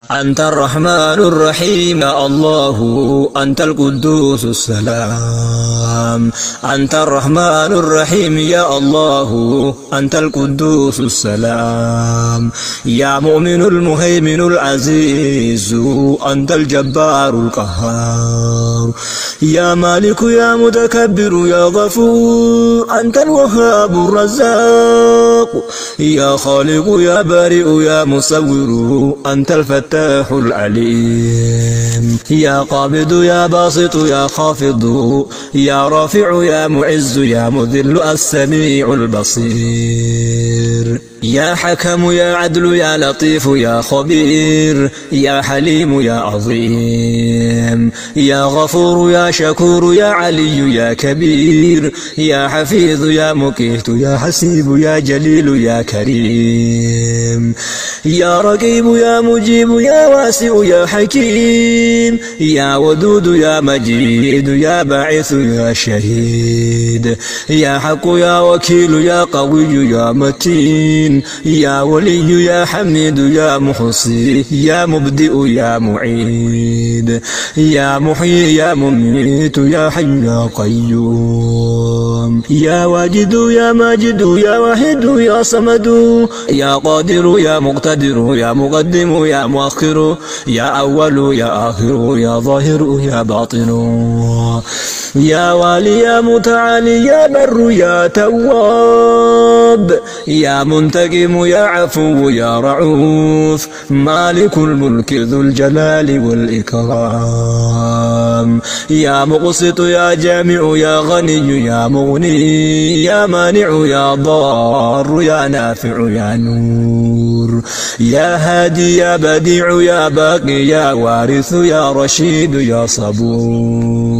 أنت الرحمن الرحيم يا الله، أنت القدوس السلام. أنت الرحمن الرحيم يا الله، أنت القدوس السلام. يا مؤمن المهيمن العزيز، أنت الجبار القهار. يا مالك يا متكبر يا غفور، أنت الوهاب الرزاق. يا خالق يا بارئ يا مصور، أنت الفتاح العليم. يا قابض يا باسط يا خافض، يا رافع يا معز يا مذل السميع البصير. يا حكم يا عدل يا لطيف يا خبير. يا حليم يا عظيم. يا غفور يا شكور يا علي يا كبير. يا حفيظ يا مقيت يا حسيب يا جليل يا كريم. يا رقيب يا مجيب يا واسع يا حكيم. يا ودود يا مجيد يا باعث يا شهيد. يا حق يا وكيل يا قوي يا متين. يا ولي يا حميد يا محصي يا مبدئ يا معيد. يا محيي يا مميت يا حي يا قيوم. يا واجد يا ماجد يا واحد يا صمد. يا قادر يا مقتدر يا مقدم يا مؤخر. يا أول يا آخر يا ظاهر يا باطن. يا والي يا متعالي يا بر يا تواب. يا منتقم يا عفو يا رعوف. مالك الملك ذو الجلال والإكرام. يا مقسط يا جامع يا غني يا مغني. يا مانع يا ضار يا نافع يا نور. يا هادي يا بديع يا باقي يا وارث يا رشيد يا صبور.